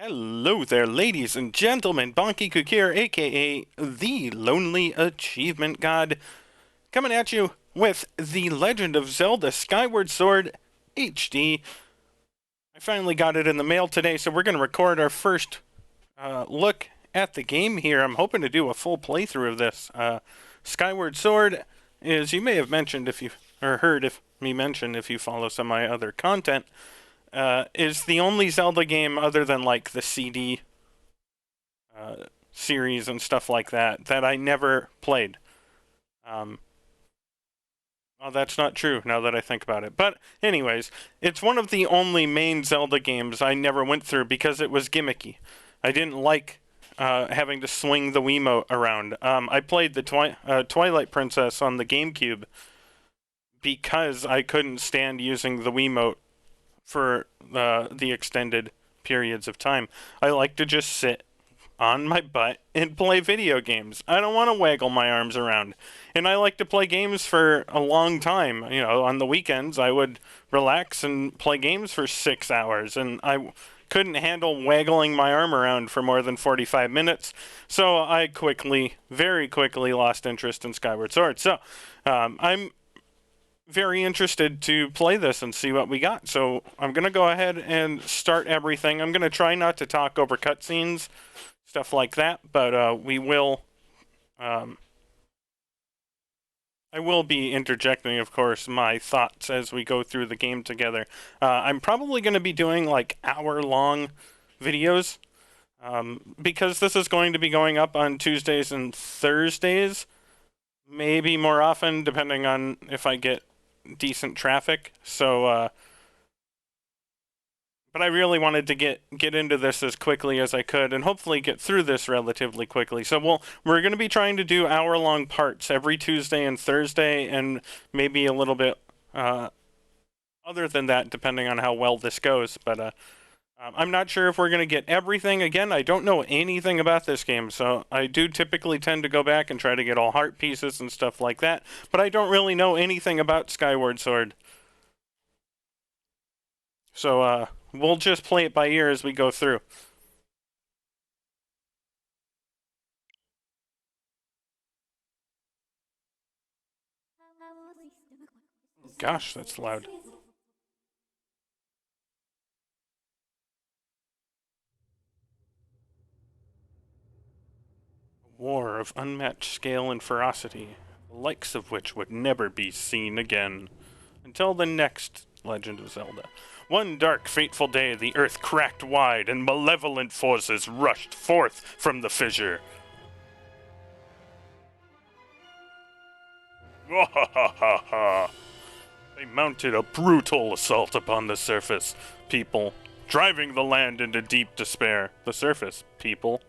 Hello there, ladies and gentlemen. Bonkekook here, aka the Lonely Achievement God, coming at you with The Legend of Zelda Skyward Sword HD. I finally got it in the mail today, so we're going to record our first look at the game here. I'm hoping to do a full playthrough of this. Skyward Sword, as you may have mentioned if you heard me mention if you follow some of my other content, is the only Zelda game other than like the CD series and stuff like that that I never played. Well, that's not true now that I think about it. But anyways, it's one of the only main Zelda games I never went through because it was gimmicky. I didn't like having to swing the Wiimote around. I played the Twilight Princess on the GameCube because I couldn't stand using the Wiimote for the extended periods of time. I like to just sit on my butt and play video games. I don't want to waggle my arms around. And I like to play games for a long time. You know, on the weekends I would relax and play games for 6 hours, and I couldn't handle waggling my arm around for more than 45 minutes. So I very quickly lost interest in Skyward Sword. So I'm very interested to play this and see what we got. So I'm going to go ahead and start everything. I'm going to try not to talk over cutscenes, stuff like that, but I will be interjecting, of course, my thoughts as we go through the game together. I'm probably going to be doing like hour-long videos because this is going to be going up on Tuesdays and Thursdays, maybe more often depending on if I get decent traffic. So but I really wanted to get into this as quickly as I could and hopefully get through this relatively quickly. So we're going to be trying to do hour-long parts every Tuesday and Thursday, and maybe a little bit other than that depending on how well this goes. But I'm not sure if we're going to get everything. Again, I don't know anything about this game, so I do typically tend to go back and try to get all heart pieces and stuff like that, but I don't really know anything about Skyward Sword. So we'll just play it by ear as we go through. Gosh, that's loud. War of unmatched scale and ferocity, the likes of which would never be seen again. Until the next Legend of Zelda. One dark, fateful day, the earth cracked wide, and malevolent forces rushed forth from the fissure. They mounted a brutal assault upon the surface people, driving the land into deep despair. The surface people.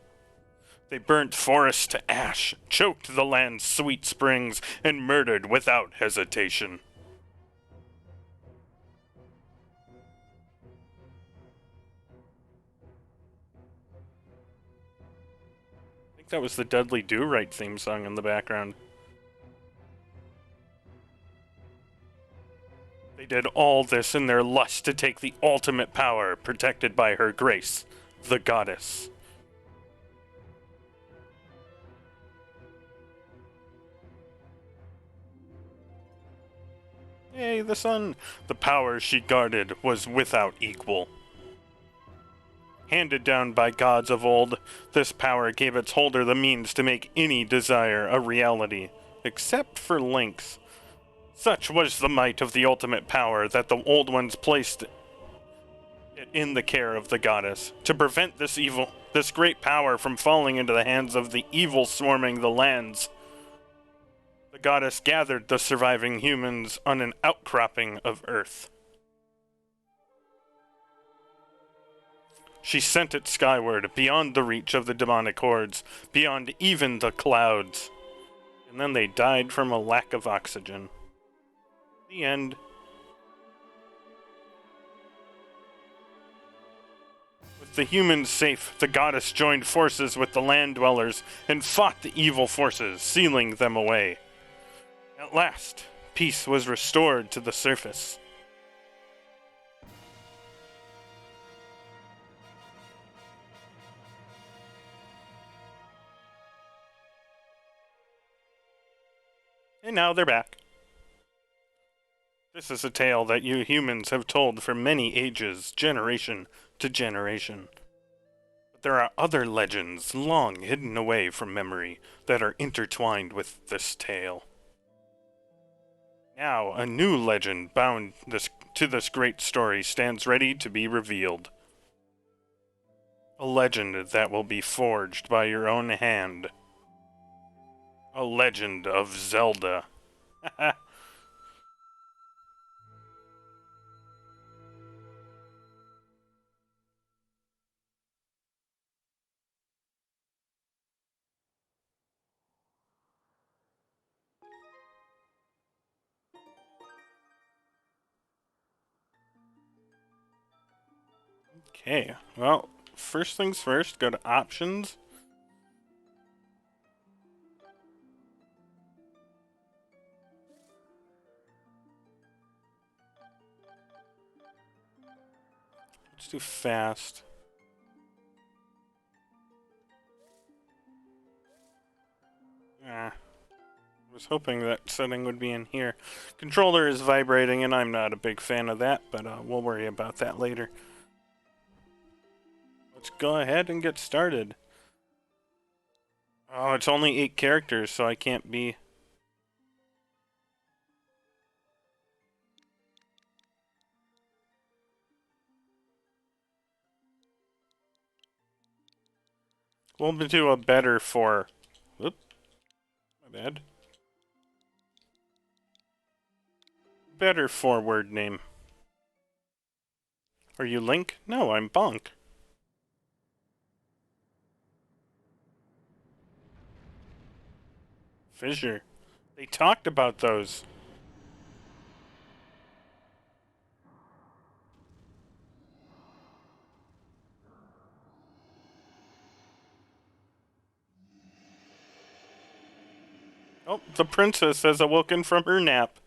They burnt forests to ash, choked the land's sweet springs, and murdered without hesitation. I think that was the Dudley Do-Right theme song in the background. They did all this in their lust to take the ultimate power protected by her grace, the goddess. Yay, the sun! The power she guarded was without equal. Handed down by gods of old, this power gave its holder the means to make any desire a reality, except for Link's. Such was the might of the ultimate power that the old ones placed it in the care of the goddess. To prevent this great power from falling into the hands of the evil swarming the lands, the goddess gathered the surviving humans on an outcropping of Earth. She sent it skyward, beyond the reach of the demonic hordes, beyond even the clouds. And then they died from a lack of oxygen. The end. With the humans safe, the goddess joined forces with the land dwellers and fought the evil forces, sealing them away. At last, peace was restored to the surface. And now they're back. This is a tale that you humans have told for many ages, generation to generation. But there are other legends long hidden away from memory that are intertwined with this tale. Now, a new legend bound to this great story stands ready to be revealed. A legend that will be forged by your own hand. A legend of Zelda. Okay, well, first things first, go to options. Let's do fast. I was hoping that setting would be in here. Controller is vibrating, and I'm not a big fan of that, but we'll worry about that later. Let's go ahead and get started. Oh, it's only 8 characters, so I can't be... We'll do a better for... Oop, my bad. Better forward name. Are you Link? No, I'm Bonk. Fissure. They talked about those. Oh, the princess has awoken from her nap.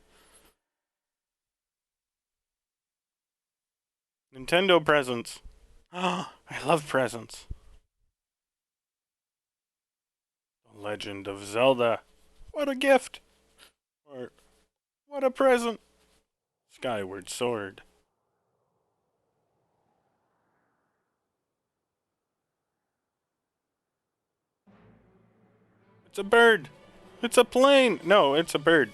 Nintendo presents. Oh, I love presents. The Legend of Zelda. What a gift! Or, what a present! Skyward Sword. It's a bird! It's a plane! No, it's a bird.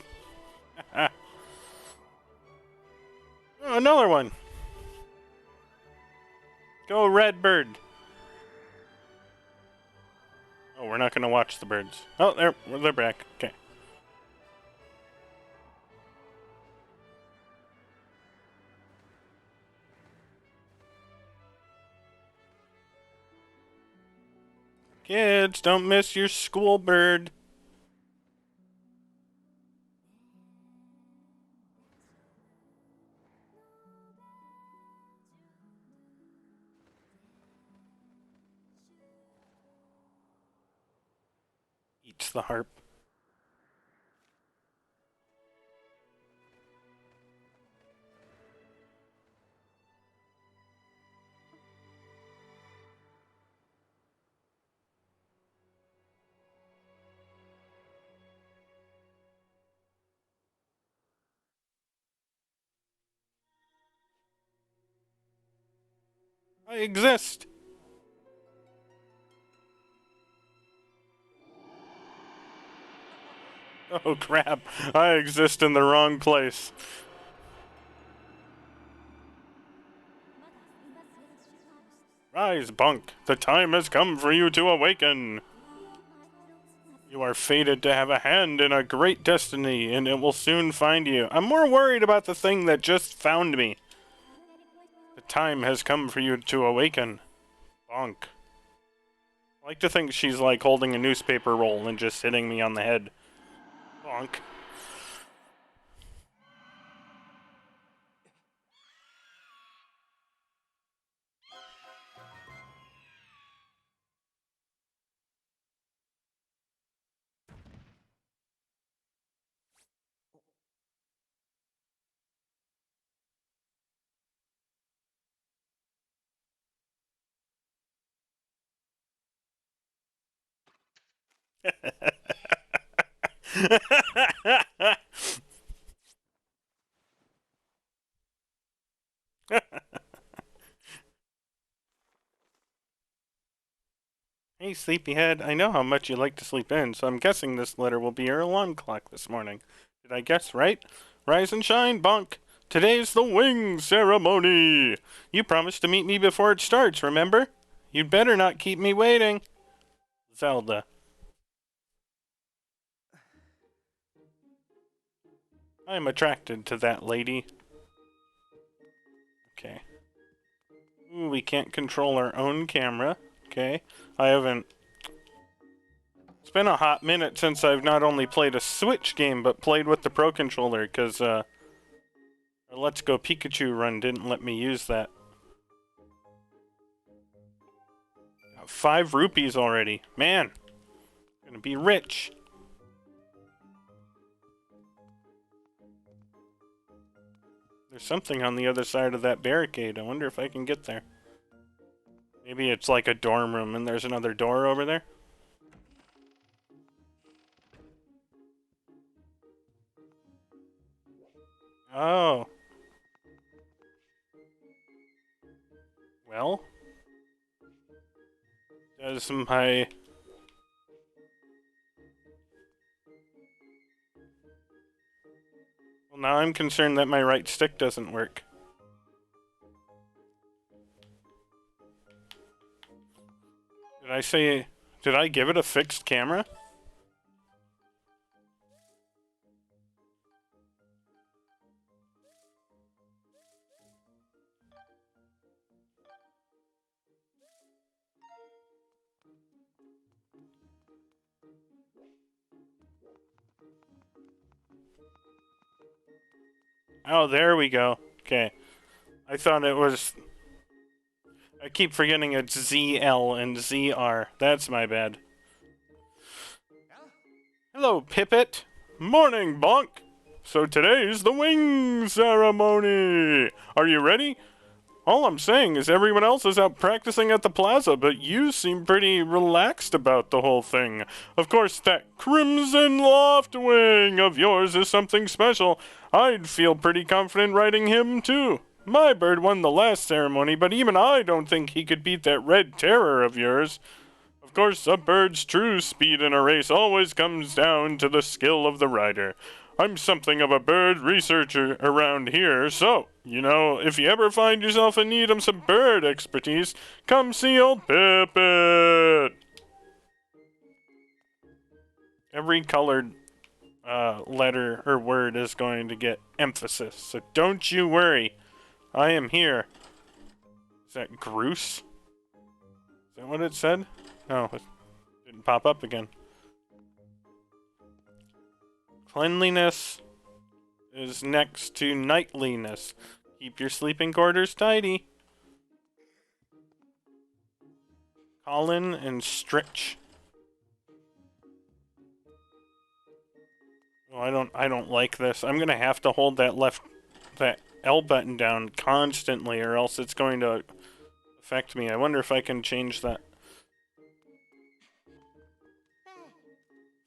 Oh, another one! Go, red bird! Oh, we're not gonna watch the birds. Oh, they're back. Okay. Kids, don't miss your school bird. Eats the harp. I exist! Oh crap, I exist in the wrong place. Rise, Bunk. The time has come for you to awaken. You are fated to have a hand in a great destiny, and it will soon find you. I'm more worried about the thing that just found me. The time has come for you to awaken. Bonk. I like to think she's like holding a newspaper roll and just hitting me on the head. Bonk. Hey, sleepyhead, I know how much you like to sleep in, so I'm guessing this letter will be your alarm clock this morning. Did I guess right? Rise and shine, Bonk! Today's the wing ceremony! You promised to meet me before it starts, remember? You'd better not keep me waiting. Zelda. I'm attracted to that lady. Okay. Ooh, we can't control our own camera. Okay. I haven't... It's been a hot minute since I've not only played a Switch game, but played with the Pro Controller, because, our Let's Go Pikachu run didn't let me use that. 5 rupees already. Man. Gonna be rich. There's something on the other side of that barricade. I wonder if I can get there. Maybe it's like a dorm room and there's another door over there. Oh. Well. Does my... Well, now I'm concerned that my right stick doesn't work. Did I say... Did I give it a fixed camera? Oh, there we go. Okay. I thought it was... I keep forgetting it's ZL and ZR. That's my bad. Hello, Pippet. Morning, Bonk. So today's the wing ceremony. Are you ready? All I'm saying is everyone else is out practicing at the plaza, but you seem pretty relaxed about the whole thing. Of course, that crimson loft wing of yours is something special. I'd feel pretty confident riding him, too. My bird won the last ceremony, but even I don't think he could beat that red terror of yours. Of course, a bird's true speed in a race always comes down to the skill of the rider. I'm something of a bird researcher around here, so, you know, if you ever find yourself in need of some bird expertise, come see old Pippet. Every colored letter or word is going to get emphasis, so don't you worry. I am here. Is that Groose? Is that what it said? No, it didn't pop up again. Cleanliness is next to nightliness. Keep your sleeping quarters tidy. Colin and Stritch. Oh, I don't like this. I'm gonna have to hold that L button down constantly, or else it's going to affect me. I wonder if I can change that.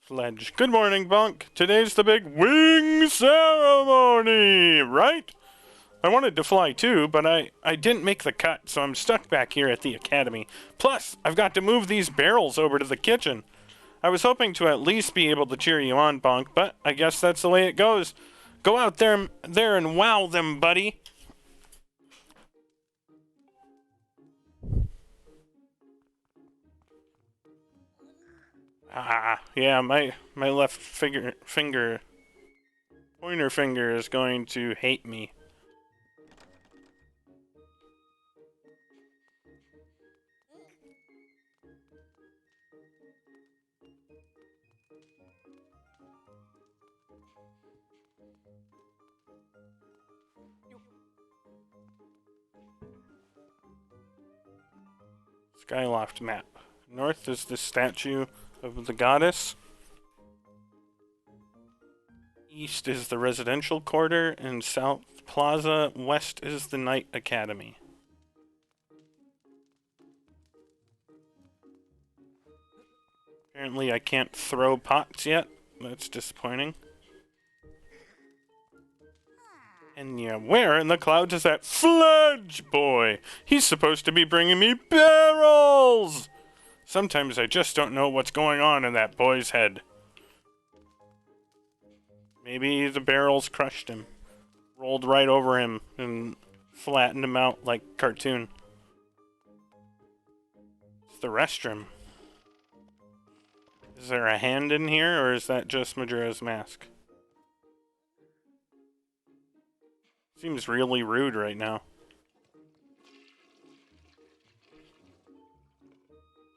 Fledge. Good morning, Bonk. Today's the big wing ceremony, right? I wanted to fly too, but I didn't make the cut, so I'm stuck back here at the academy. Plus, I've got to move these barrels over to the kitchen. I was hoping to at least be able to cheer you on, Bonk, but I guess that's the way it goes. Go out there and wow them, buddy. Ah, yeah, my left pointer finger is going to hate me. Skyloft map. North is the statue of the goddess. East is the residential quarter, and South Plaza. West is the Night Academy. Apparently I can't throw pots yet. That's disappointing. And yeah, where in the clouds is that Fledge boy? He's supposed to be bringing me barrels! Sometimes I just don't know what's going on in that boy's head. Maybe the barrels crushed him. Rolled right over him and flattened him out like cartoon. It's the restroom. Is there a hand in here, or is that just Majora's Mask? Seems really rude right now.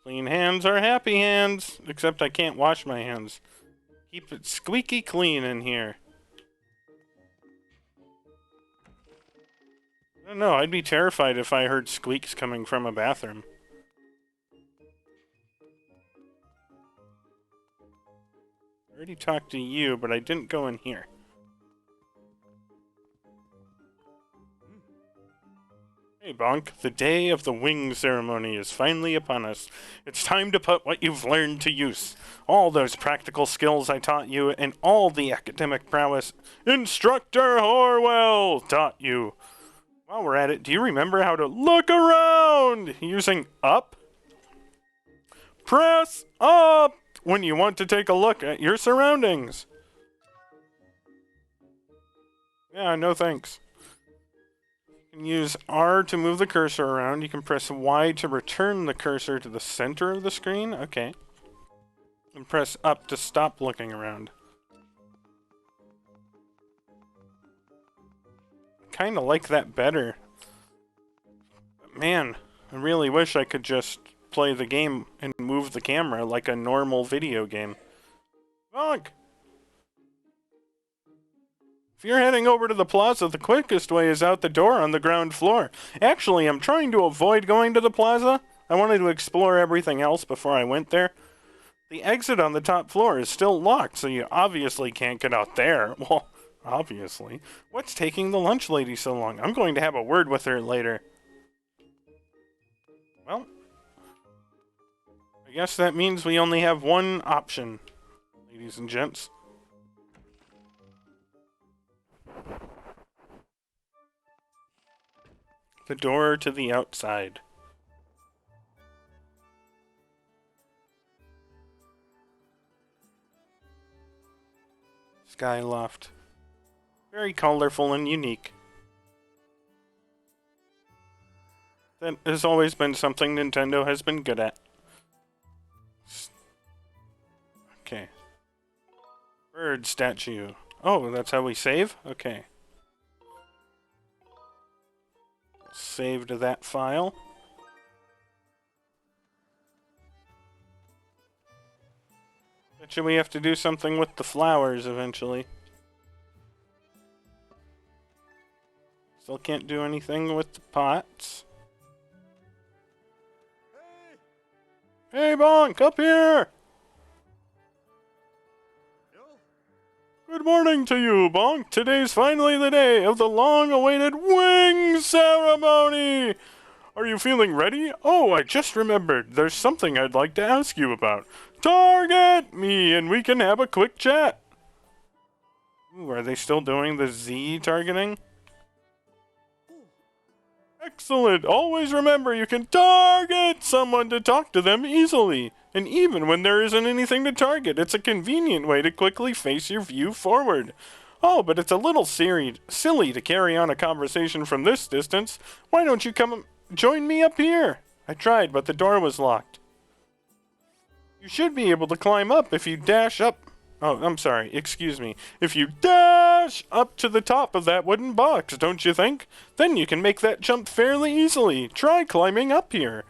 Clean hands are happy hands, except I can't wash my hands. Keep it squeaky clean in here. I don't know, I'd be terrified if I heard squeaks coming from a bathroom. I already talked to you, but I didn't go in here. Hey, Bonk, the day of the wing ceremony is finally upon us. It's time to put what you've learned to use. All those practical skills I taught you, and all the academic prowess Instructor Horwell taught you. While we're at it, do you remember how to look around using up? Press up when you want to take a look at your surroundings. Yeah, no thanks. You can use R to move the cursor around. You can press Y to return the cursor to the center of the screen. Okay. And press up to stop looking around. Kinda like that better. But man, I really wish I could just play the game and move the camera like a normal video game. Bonk! If you're heading over to the plaza, the quickest way is out the door on the ground floor. Actually, I'm trying to avoid going to the plaza. I wanted to explore everything else before I went there. The exit on the top floor is still locked, so you obviously can't get out there. Well, obviously. What's taking the lunch lady so long? I'm going to have a word with her later. Well, I guess that means we only have one option, ladies and gents. The door to the outside. Skyloft. Very colorful and unique. That has always been something Nintendo has been good at. Okay. Bird statue. Oh, that's how we save? Okay. Save to that file. Bet you we have to do something with the flowers eventually. Still can't do anything with the pots. Hey, Bonk, up here! Good morning to you, Bonk. Today's finally the day of the long-awaited wing ceremony! Are you feeling ready? Oh, I just remembered. There's something I'd like to ask you about. Target me, and we can have a quick chat. Ooh, are they still doing the Z targeting? Excellent! Always remember you can target someone to talk to them easily. And even when there isn't anything to target, it's a convenient way to quickly face your view forward. Oh, but it's a little silly to carry on a conversation from this distance. Why don't you come join me up here? I tried, but the door was locked. You should be able to climb up if you dash up. Oh, I'm sorry, excuse me. If you dash up to the top of that wooden box, don't you think? Then you can make that jump fairly easily. Try climbing up here.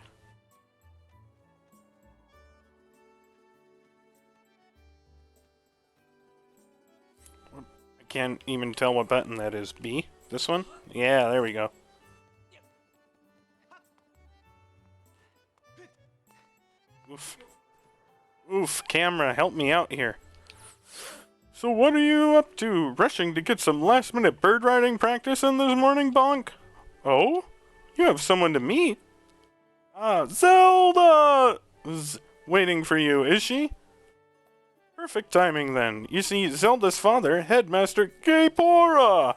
I can't even tell what button that is. B? This one? Yeah, there we go. Oof. Oof, camera, help me out here. So what are you up to? Rushing to get some last-minute bird riding practice in this morning, Bonk? Oh? You have someone to meet? Ah, Zelda! Waiting for you, is she? Perfect timing then. You see, Zelda's father, Headmaster Gapora,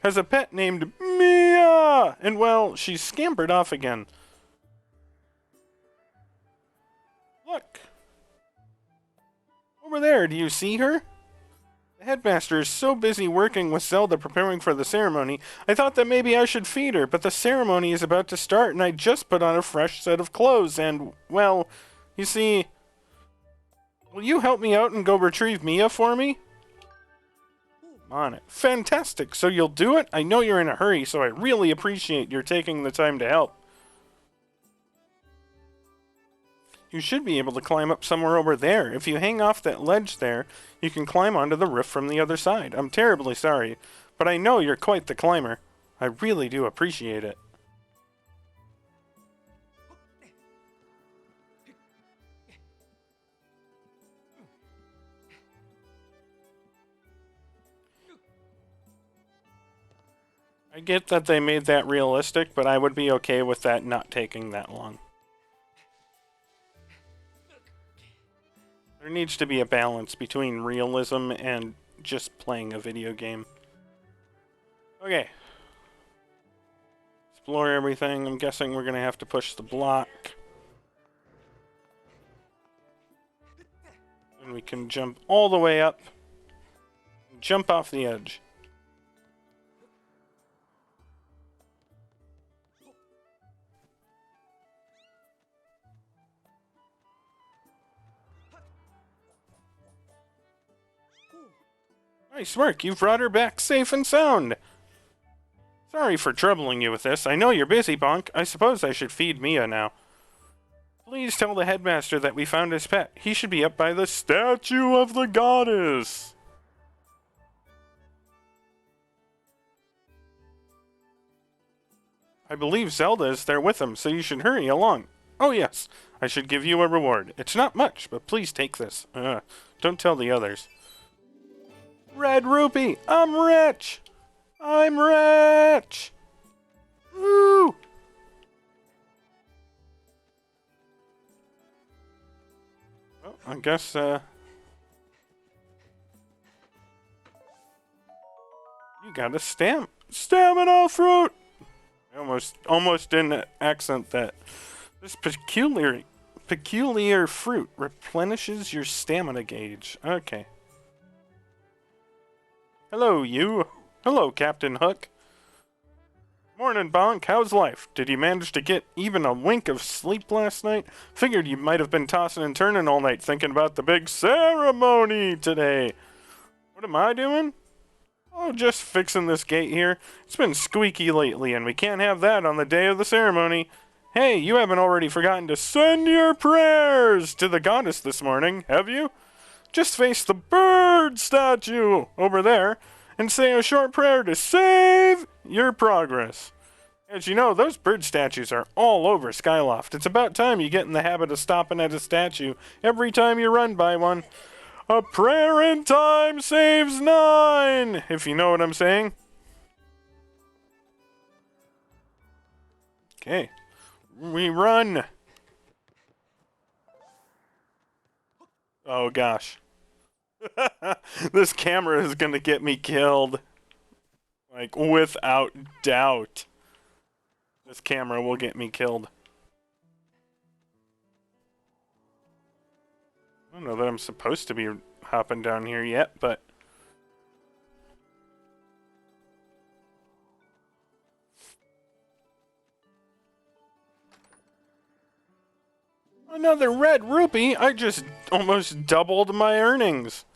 has a pet named Mia, and well, she's scampered off again. Look. Over there, do you see her? The headmaster is so busy working with Zelda preparing for the ceremony, I thought that maybe I should feed her, but the ceremony is about to start and I just put on a fresh set of clothes and, well, you see... Will you help me out and go retrieve Mia for me? On it. Fantastic! So you'll do it? I know you're in a hurry, so I really appreciate your taking the time to help. You should be able to climb up somewhere over there. If you hang off that ledge there, you can climb onto the roof from the other side. I'm terribly sorry, but I know you're quite the climber. I really do appreciate it. I get that they made that realistic, but I would be okay with that not taking that long. There needs to be a balance between realism and just playing a video game. Okay. Explore everything. I'm guessing we're going to have to push the block. And we can jump all the way up. Jump off the edge. Nice work, you've brought her back safe and sound. Sorry for troubling you with this. I know you're busy, Bonk. I suppose I should feed Mia now. Please tell the headmaster that we found his pet. He should be up by the Statue of the Goddess. I believe Zelda is there with him, so you should hurry along. Oh yes, I should give you a reward. It's not much, but please take this. Don't tell the others. Red rupee! I'm rich! I'm rich! Woo! Well, I guess, you got a stamina fruit! I almost didn't accent that. This peculiar fruit replenishes your stamina gauge. Okay. Hello, you. Hello, Captain Hook. Morning, Bonk. How's life? Did you manage to get even a wink of sleep last night? Figured you might have been tossing and turning all night thinking about the big ceremony today. What am I doing? Oh, just fixing this gate here. It's been squeaky lately, and we can't have that on the day of the ceremony. Hey, you haven't already forgotten to send your prayers to the goddess this morning, have you? Just face the bird statue over there and say a short prayer to save your progress. As you know, those bird statues are all over Skyloft. It's about time you get in the habit of stopping at a statue every time you run by one. A prayer in time saves 9, if you know what I'm saying. Okay, we run. Oh gosh. This camera is gonna get me killed. Like, without doubt. This camera will get me killed. I don't know that I'm supposed to be hopping down here yet, but... Another red rupee? I just almost doubled my earnings.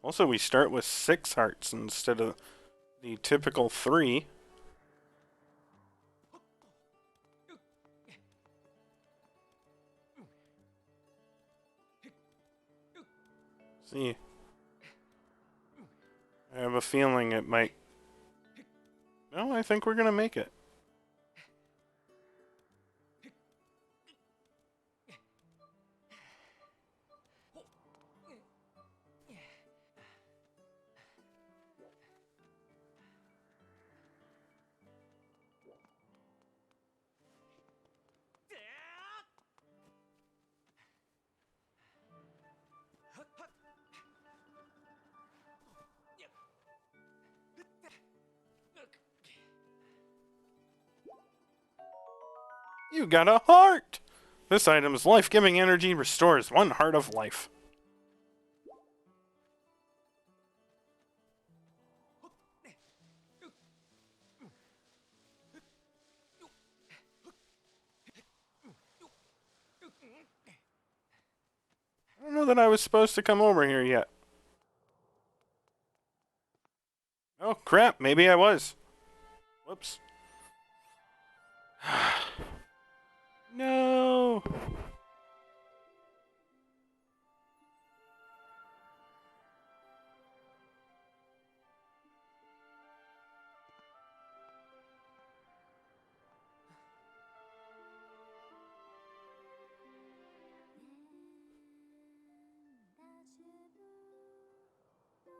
Also, we start with 6 hearts instead of the typical 3. See, I have a feeling it might... No, I think we're gonna make it. You got a heart! This item's life-giving energy restores one heart of life. I don't know that I was supposed to come over here yet. Oh, crap. Maybe I was. Whoops. No.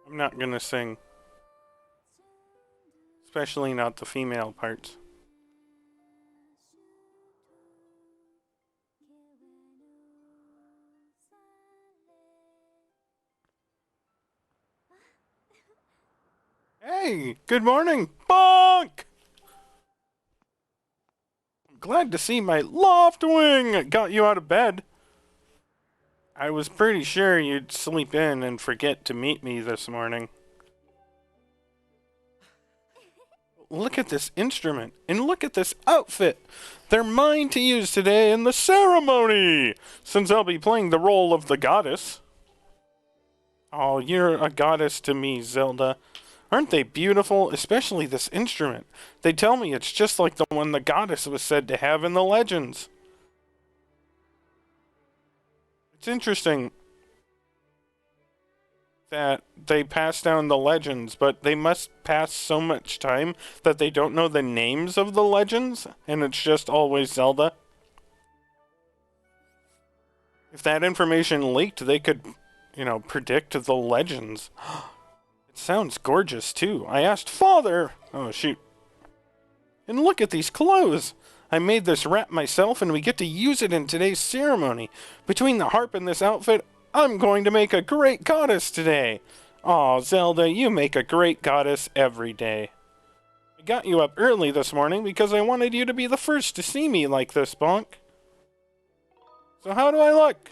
I'm not gonna sing. Especially not the female parts. Hey, good morning, Bonk! I'm glad to see my loft wing got you out of bed. I was pretty sure you'd sleep in and forget to meet me this morning. Look at this instrument, and look at this outfit. They're mine to use today in the ceremony, since I'll be playing the role of the goddess. Oh, you're a goddess to me, Zelda. Aren't they beautiful? Especially this instrument. They tell me it's just like the one the goddess was said to have in the legends. It's interesting that they pass down the legends, but they must pass so much time that they don't know the names of the legends, and it's just always Zelda. If that information leaked, they could, predict the legends. It sounds gorgeous, too. I asked Father... Oh, shoot. And look at these clothes! I made this wrap myself, and we get to use it in today's ceremony. Between the harp and this outfit, I'm going to make a great goddess today. Aw, Zelda, you make a great goddess every day. I got you up early this morning because I wanted you to be the first to see me like this, Bonk. So how do I look?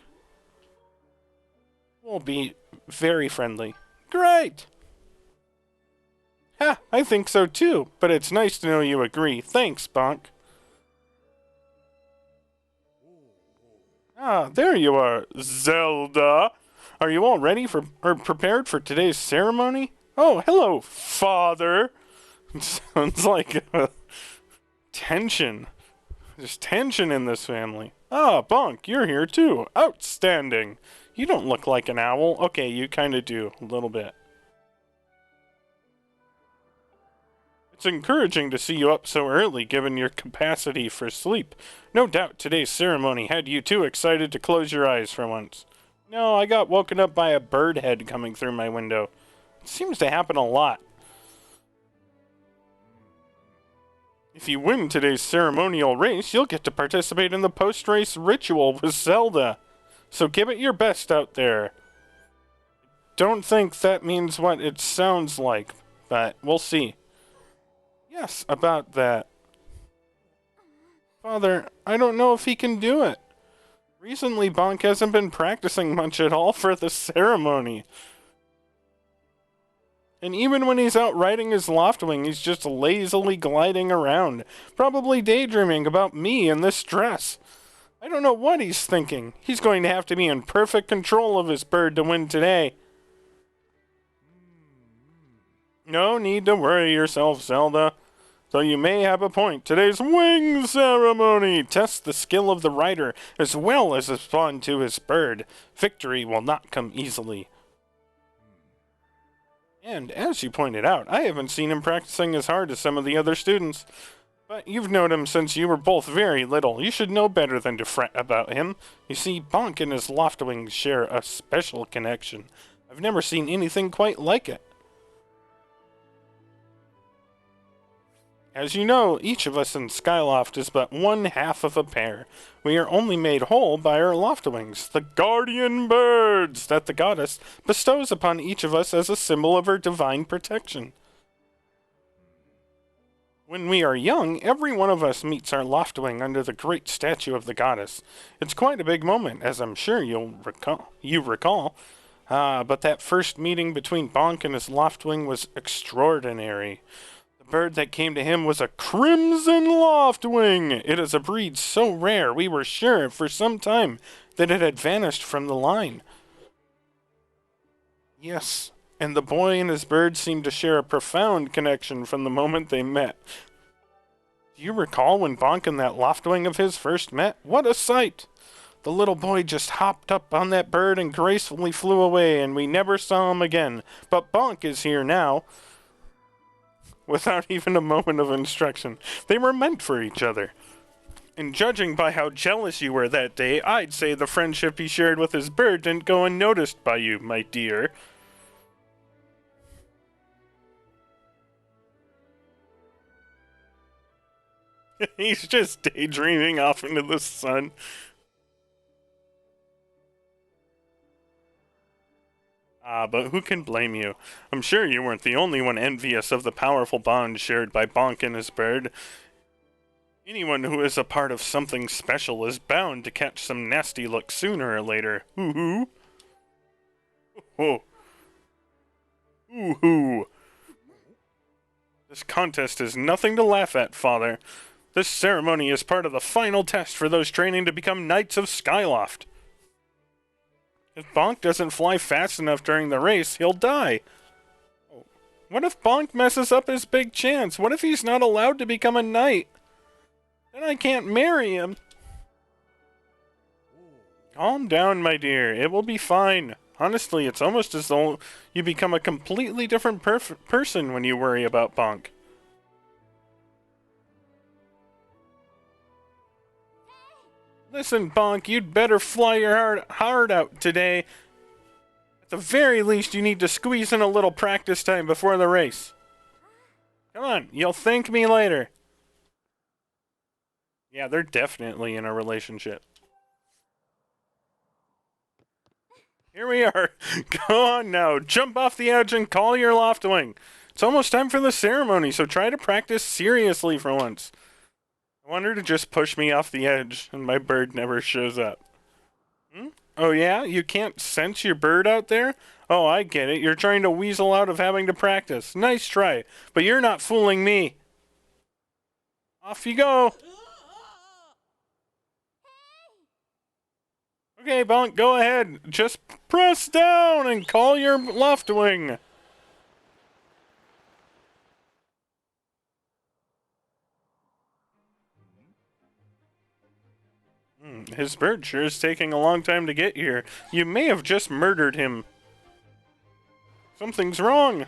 We'll be very friendly. Great! Ha, I think so too, but it's nice to know you agree. Thanks, Bonk. Ah, there you are, Zelda. Are you all ready or prepared for today's ceremony? Oh, hello, Father. It sounds like tension. There's tension in this family. Ah, Bonk, you're here too. Outstanding. You don't look like an owl. Okay, you kind of do, a little bit. It's encouraging to see you up so early, given your capacity for sleep. No doubt today's ceremony had you too excited to close your eyes for once. No, I got woken up by a bird head coming through my window. It seems to happen a lot. If you win today's ceremonial race, you'll get to participate in the post-race ritual with Zelda. So give it your best out there. Don't think that means what it sounds like, but we'll see. Yes, about that. Father, I don't know if he can do it. Recently, Bonke hasn't been practicing much at all for the ceremony. And even when he's out riding his loftwing, he's just lazily gliding around, probably daydreaming about me in this dress. I don't know what he's thinking. He's going to have to be in perfect control of his bird to win today. No need to worry yourself, Zelda. Though you may have a point, today's wing ceremony tests the skill of the rider as well as his bond to his bird. Victory will not come easily. And, as you pointed out, I haven't seen him practicing as hard as some of the other students. But you've known him since you were both very little. You should know better than to fret about him. You see, Bonke and his loftwings share a special connection. I've never seen anything quite like it. As you know, each of us in Skyloft is but one half of a pair. We are only made whole by our loftwings, the guardian birds that the goddess bestows upon each of us as a symbol of her divine protection. When we are young, every one of us meets our loftwing under the great statue of the goddess. It's quite a big moment, as I'm sure you recall. But that first meeting between Bonke and his loftwing was extraordinary. The bird that came to him was a crimson loftwing. It is a breed so rare we were sure for some time that it had vanished from the line. Yes, and the boy and his bird seemed to share a profound connection from the moment they met. Do you recall when Bonke and that loftwing of his first met? What a sight! The little boy just hopped up on that bird and gracefully flew away, and we never saw him again. But Bonke is here now. Without even a moment of instruction. They were meant for each other. And judging by how jealous you were that day, I'd say the friendship he shared with his bird didn't go unnoticed by you, my dear. He's just daydreaming off into the sun. But who can blame you? I'm sure you weren't the only one envious of the powerful bond shared by Bonke and his bird. Anyone who is a part of something special is bound to catch some nasty looks sooner or later. Hoo-hoo. Oh. Hoo-hoo. This contest is nothing to laugh at, Father. This ceremony is part of the final test for those training to become Knights of Skyloft. If Bonke doesn't fly fast enough during the race, he'll die. What if Bonke messes up his big chance? What if he's not allowed to become a knight? Then I can't marry him. Calm down, my dear. It will be fine. Honestly, it's almost as though you become a completely different person when you worry about Bonke. Listen, Bonke, you'd better fly your heart out today. At the very least, you need to squeeze in a little practice time before the race. Come on, you'll thank me later. Yeah, they're definitely in a relationship. Here we are. Go on now, jump off the edge and call your loftwing. It's almost time for the ceremony, so try to practice seriously for once. I want her to just push me off the edge, and my bird never shows up. Oh yeah? You can't sense your bird out there? Oh, I get it. You're trying to weasel out of having to practice. Nice try, but you're not fooling me. Off you go. Okay, Bonke, go ahead. Just press down and call your loftwing. His bird sure is taking a long time to get here. You may have just murdered him. Something's wrong.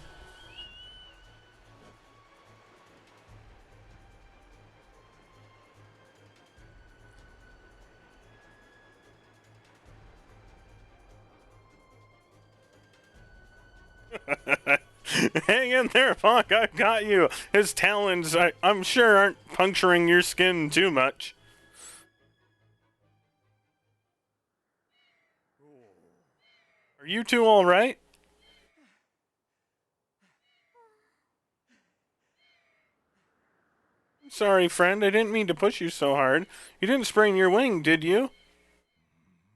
Hang in there, Bonke. I've got you. His talons, I'm sure, aren't puncturing your skin too much. Are you two all right? I'm sorry, friend. I didn't mean to push you so hard. You didn't sprain your wing, did you?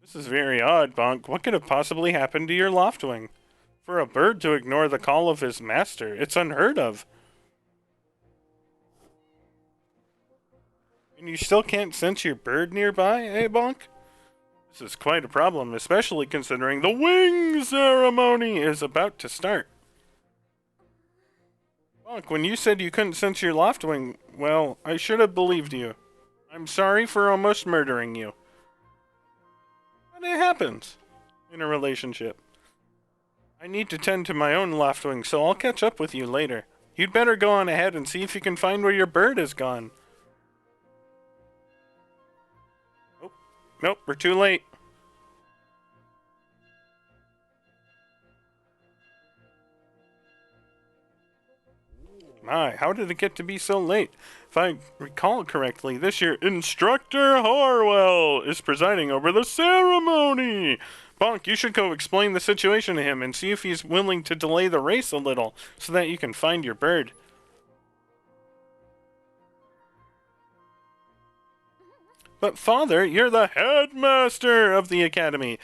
This is very odd, Bonke. What could have possibly happened to your loftwing? For a bird to ignore the call of his master, it's unheard of. And you still can't sense your bird nearby, eh, Bonke? This is quite a problem, especially considering the wing ceremony is about to start. Bonke, when you said you couldn't sense your loftwing, well, I should have believed you. I'm sorry for almost murdering you. But it happens in a relationship. I need to tend to my own loftwing, so I'll catch up with you later. You'd better go on ahead and see if you can find where your bird has gone. Oh, nope, we're too late. My, how did it get to be so late? If I recall correctly, this year Instructor Harwell is presiding over the ceremony. Bonke, you should go explain the situation to him and see if he's willing to delay the race a little so that you can find your bird. But Father, you're the headmaster of the academy.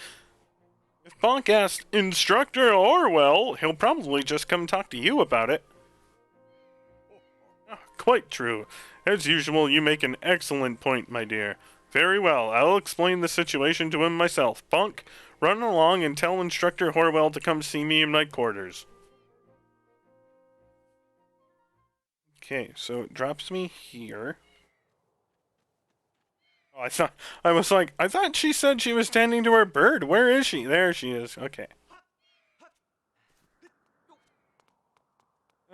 If Bonk asked Instructor Orwell, he'll probably just come talk to you about it. Quite true. As usual, you make an excellent point, my dear. Very well, I'll explain the situation to him myself. Bonk, run along and tell Instructor Orwell to come see me in my quarters. Okay, so it drops me here. Oh, I thought she said she was tending to her bird. Where is she? There she is. Okay.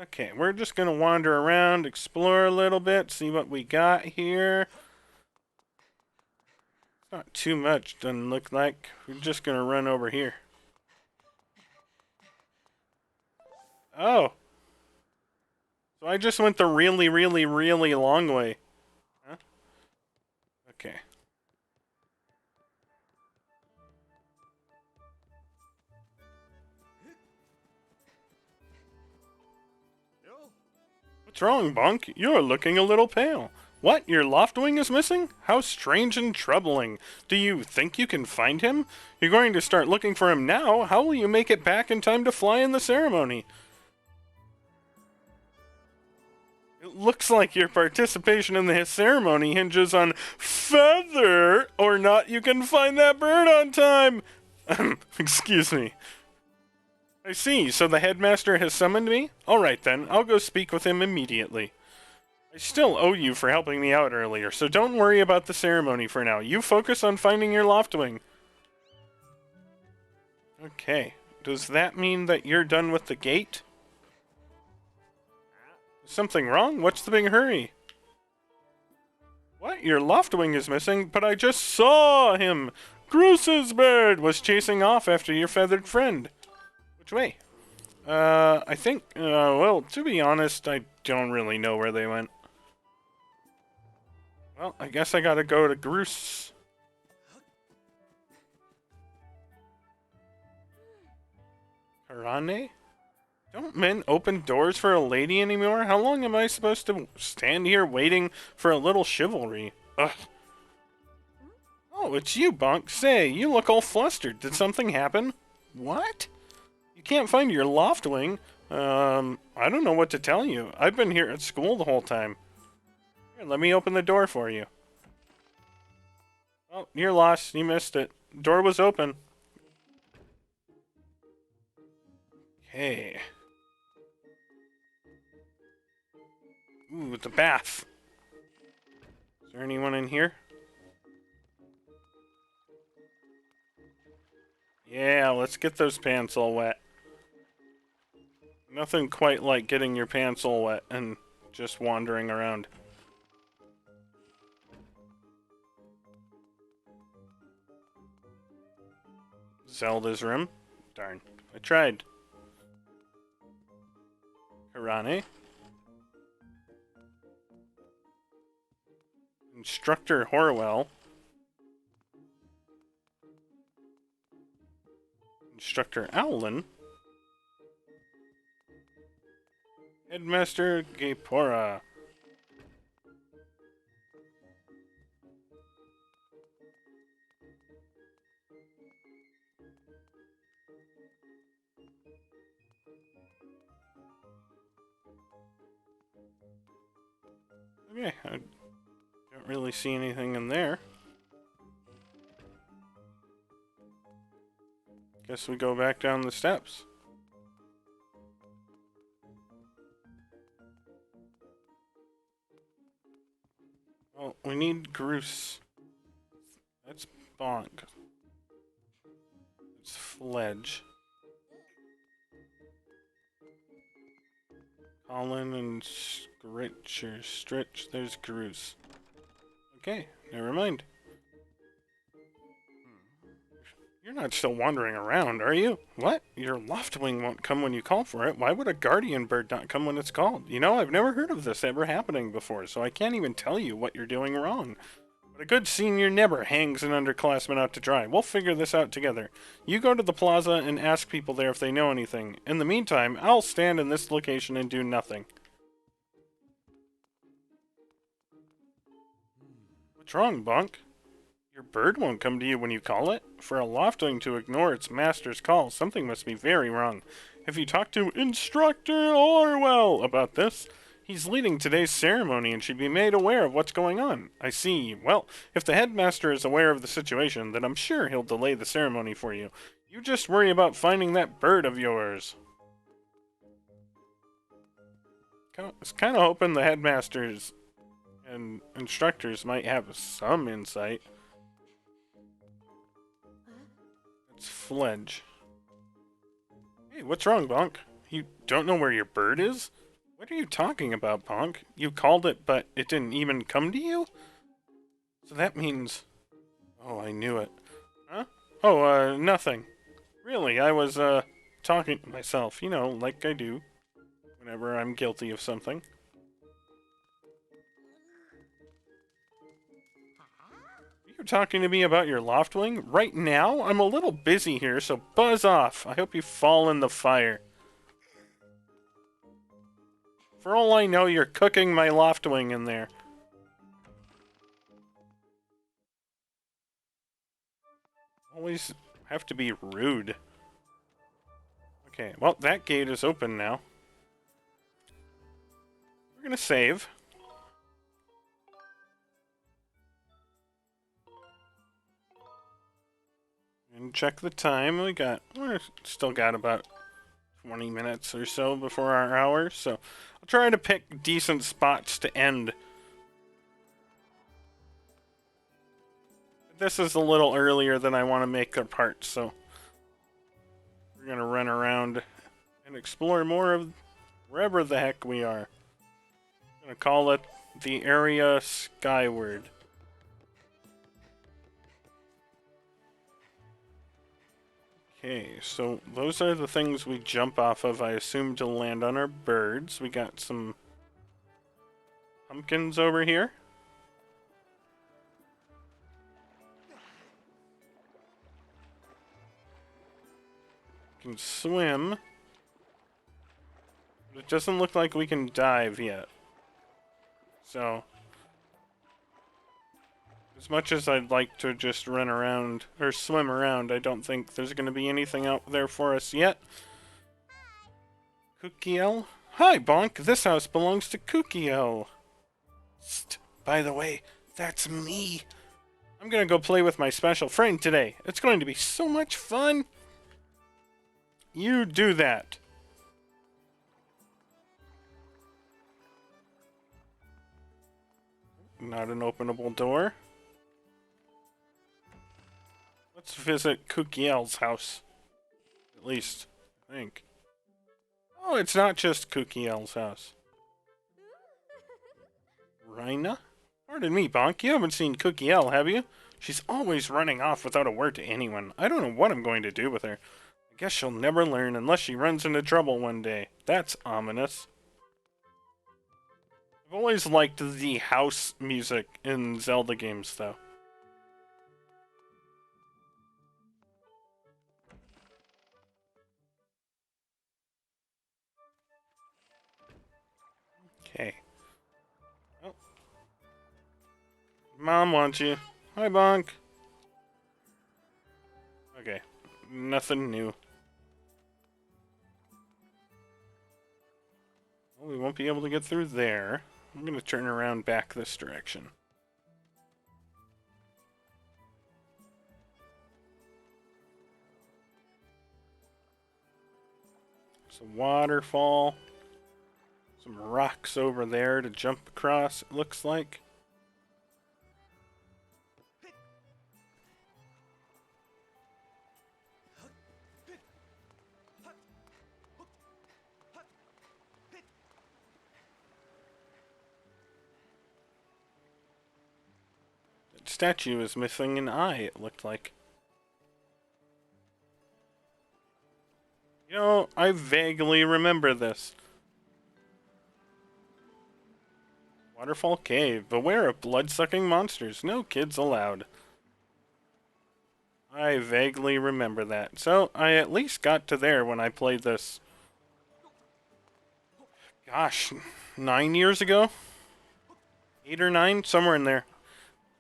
Okay, we're just gonna wander around, explore a little bit, see what we got here. Not too much, doesn't look like. We're just gonna run over here. Oh. So I just went the really, really, really long way. Huh? Okay. What's wrong, Bonk? You're looking a little pale. What? Your loft wing is missing? How strange and troubling. Do you think you can find him? You're going to start looking for him now. How will you make it back in time to fly in the ceremony? It looks like your participation in the ceremony hinges on whether or not you can find that bird on time. Excuse me. I see, so the headmaster has summoned me? Alright then, I'll go speak with him immediately. I still owe you for helping me out earlier, so don't worry about the ceremony for now. You focus on finding your loftwing. Okay, does that mean that you're done with the gate? Something wrong? What's the big hurry? What? Your loftwing is missing? But I just saw him! Groose's bird was chasing off after your feathered friend. Which way? I think, well, to be honest, I don't really know where they went. Well, I guess I gotta go to Groose. Karane? Don't men open doors for a lady anymore? How long am I supposed to stand here waiting for a little chivalry? Ugh. Oh, it's you, Bonk. Say, you look all flustered. Did something happen? What? You can't find your loftwing? I don't know what to tell you. I've been here at school the whole time. Here, let me open the door for you. Oh, you're lost. You missed it. Door was open. Okay. Ooh, the bath. Is there anyone in here? Yeah, let's get those pants all wet. Nothing quite like getting your pants all wet and just wandering around. Zelda's room. Darn. I tried. Karane. Instructor Horwell. Instructor Owlin. Headmaster Gapora. Okay, I don't really see anything in there. Guess we go back down the steps. Well, we need Groose. That's Bonk. It's Fledge. Colin and Stritch, there's Groose. Okay, never mind. You're not still wandering around, are you? What? Your loftwing won't come when you call for it. Why would a guardian bird not come when it's called? You know, I've never heard of this ever happening before, so I can't even tell you what you're doing wrong. But a good senior never hangs an underclassman out to dry. We'll figure this out together. You go to the plaza and ask people there if they know anything. In the meantime, I'll stand in this location and do nothing. What's wrong, Bonk? Your bird won't come to you when you call it? For a loftwing to ignore its master's call, something must be very wrong. Have you talked to Instructor Orwell about this? He's leading today's ceremony and should be made aware of what's going on. I see. Well, if the headmaster is aware of the situation, then I'm sure he'll delay the ceremony for you. You just worry about finding that bird of yours. I was kind of hoping the headmasters and instructors might have some insight. It's Fledge. Hey, what's wrong, Bonk? You don't know where your bird is? What are you talking about, Bonk? You called it, but it didn't even come to you? So that means... Oh, I knew it. Huh? Oh, nothing. Really, I was, talking to myself, you know, like I do. Whenever I'm guilty of something. You're talking to me about your loftwing? Right now? I'm a little busy here, so buzz off. I hope you fall in the fire. For all I know, you're cooking my loftwing in there. Always have to be rude. Okay, well, that gate is open now. We're gonna save. And check the time. We're still got about 20 minutes or so before our hour, so I'll try to pick decent spots to end. This is a little earlier than I want to make our part, so we're gonna run around and explore more of wherever the heck we are. I'm gonna call it the area Skyward. Okay, so those are the things we jump off of, I assume, to land on our birds. We got some pumpkins over here. Can swim. But it doesn't look like we can dive yet. So, as much as I'd like to just run around, or swim around, I don't think there's going to be anything out there for us yet. Cookiel? Hi, Bonk! This house belongs to Cookiel! By the way, that's me! I'm gonna go play with my special friend today. It's going to be so much fun! You do that. Not an openable door. Let's visit Cookiel's house. At least, I think. Oh, it's not just Cookiel's house. Rhina? Pardon me, Bonk. You haven't seen Cookiel, have you? She's always running off without a word to anyone. I don't know what I'm going to do with her. I guess she'll never learn unless she runs into trouble one day. That's ominous. I've always liked the house music in Zelda games, though. Okay. Oh. Mom wants you. Hi, Bonk. Okay. Nothing new. Well, we won't be able to get through there. I'm going to turn around back this direction. There's a waterfall. Some rocks over there to jump across, it looks like. That statue is missing an eye, it looked like. You know, I vaguely remember this. Waterfall Cave. Beware of blood-sucking monsters. No kids allowed. I vaguely remember that. So, I at least got to there when I played this. Gosh, 9 years ago? 8 or 9? Somewhere in there.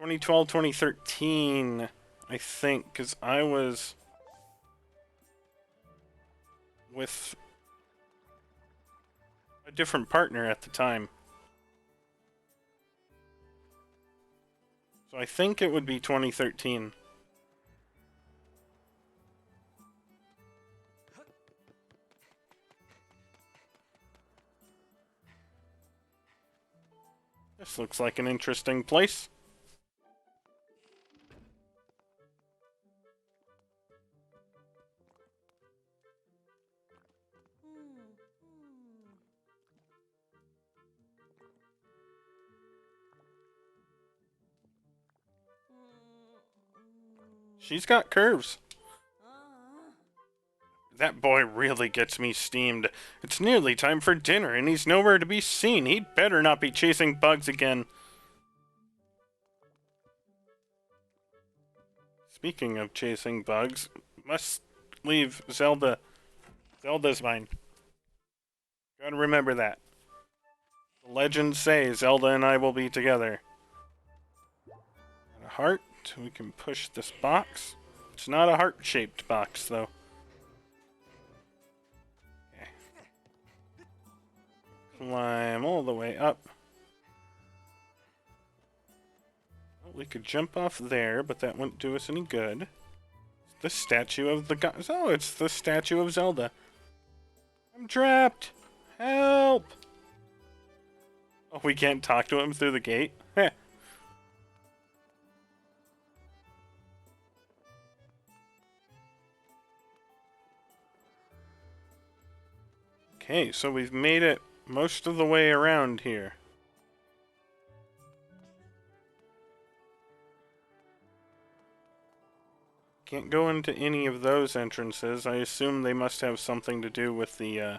2012, 2013, I think, because I was with a different partner at the time. So I think it would be 2013. This looks like an interesting place. She's got curves. That boy really gets me steamed. It's nearly time for dinner, and he's nowhere to be seen. He'd better not be chasing bugs again. Speaking of chasing bugs, must leave Zelda. Zelda's mine. Gotta remember that. The legends say Zelda and I will be together. Got a heart. We can push this box. It's not a heart-shaped box, though. Climb all the way up. Well, we could jump off there, but that wouldn't do us any good. It's the statue of the god. Oh, it's the statue of Zelda. I'm trapped. Help! Oh, we can't talk to him through the gate? Heh. Okay, so we've made it most of the way around here. Can't go into any of those entrances. I assume they must have something to do with the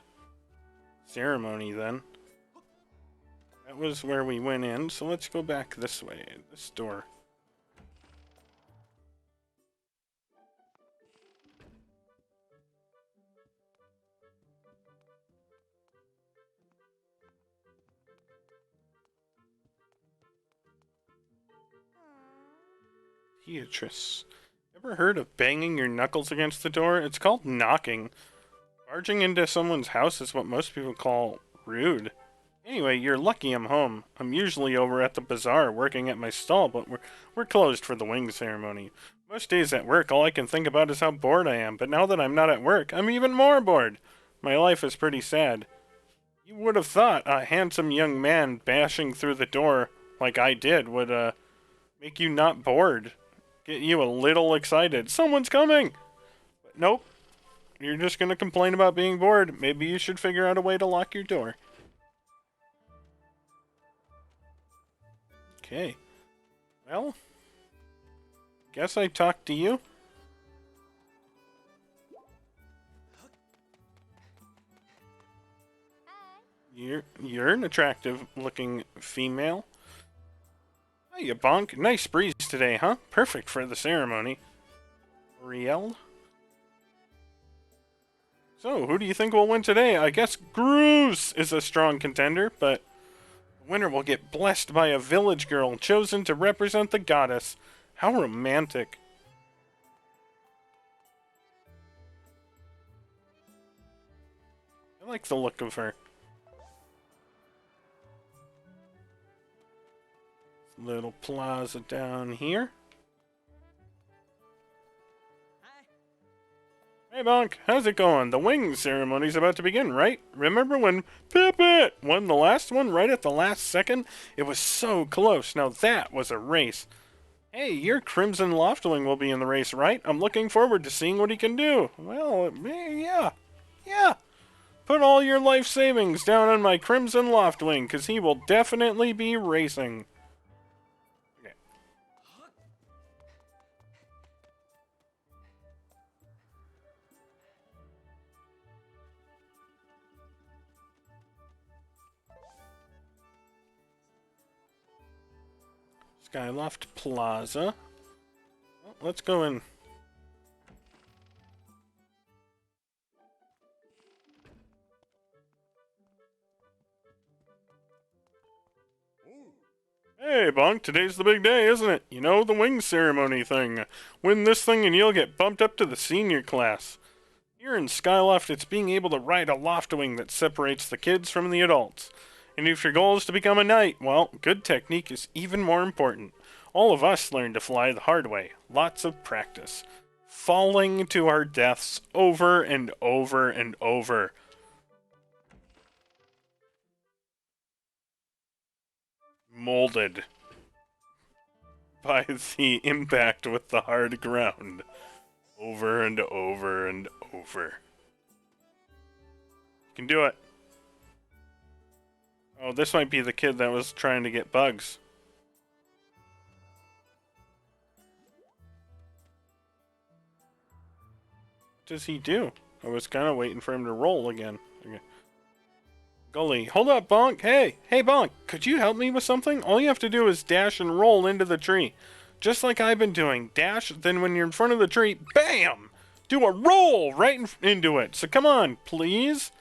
ceremony then. That was where we went in, so let's go back this way, this door. Beatrice. Ever heard of banging your knuckles against the door? It's called knocking. Barging into someone's house is what most people call rude. Anyway, you're lucky I'm home. I'm usually over at the bazaar working at my stall, but we're closed for the wing ceremony. Most days at work, all I can think about is how bored I am, but now that I'm not at work, I'm even more bored. My life is pretty sad. You would have thought a handsome young man bashing through the door like I did would, make you not bored. Get you a little excited. Someone's coming! But nope. You're just gonna complain about being bored. Maybe you should figure out a way to lock your door. Okay. Well, guess I talked to you. You're an attractive looking female. Hiya, Bonk. Nice breeze today, huh? Perfect for the ceremony. Riel? So, who do you think will win today? I guess Groose is a strong contender, but the winner will get blessed by a village girl chosen to represent the goddess. How romantic. I like the look of her. Little plaza down here. Hey Bonk, how's it going? The wing ceremony's about to begin, right? Remember when Pippet won the last one right at the last second? It was so close. Now that was a race. Hey, your Crimson Loftwing will be in the race, right? I'm looking forward to seeing what he can do. Well, yeah. Yeah. Put all your life savings down on my Crimson Loftwing, because he will definitely be racing. Skyloft Plaza. Well, let's go in. Hey, Bonk, today's the big day, isn't it? You know, the wing ceremony thing. Win this thing and you'll get bumped up to the senior class. Here in Skyloft, it's being able to ride a loft wing that separates the kids from the adults. And if your goal is to become a knight, well, good technique is even more important. All of us learn to fly the hard way. Lots of practice. Falling to our deaths over and over and over. Molded by the impact with the hard ground. Over and over and over. You can do it. Oh, this might be the kid that was trying to get bugs. What does he do? I was kind of waiting for him to roll again. Okay. Gully. Hold up, Bonk. Hey, Bonk. Could you help me with something? All you have to do is dash and roll into the tree. Just like I've been doing. Dash, then when you're in front of the tree, BAM! Do a roll right into it. So come on, please.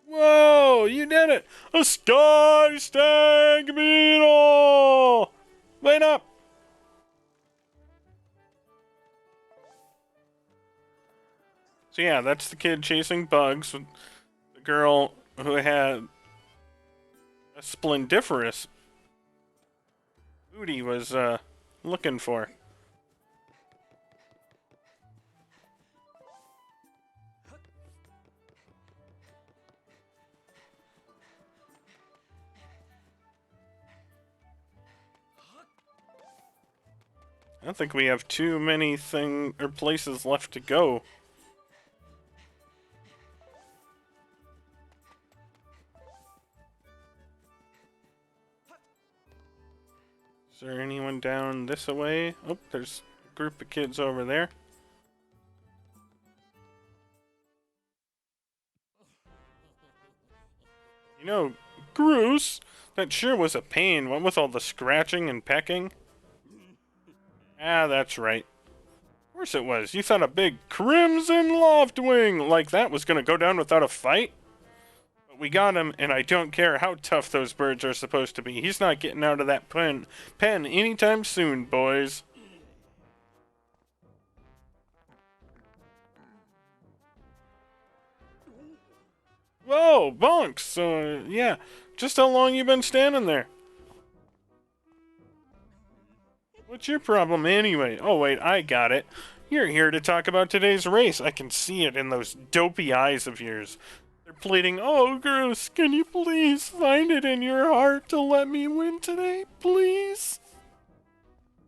Whoa, you did it! A sky stag beetle! Wait up! So yeah, that's the kid chasing bugs. The girl who had a splendiferous booty was looking for. I don't think we have too many places left to go. Is there anyone down this way? Oh, there's a group of kids over there. You know, Groose, that sure was a pain, what with all the scratching and pecking. Ah, that's right. Of course it was. You thought a big crimson loft wing like that was gonna go down without a fight? But we got him, and I don't care how tough those birds are supposed to be. He's not getting out of that pen anytime soon, boys. Whoa, Bonks! So, yeah, just how long you been standing there? What's your problem anyway? Oh wait, I got it. You're here to talk about today's race. I can see it in those dopey eyes of yours. They're pleading, oh Groose, can you please find it in your heart to let me win today, please?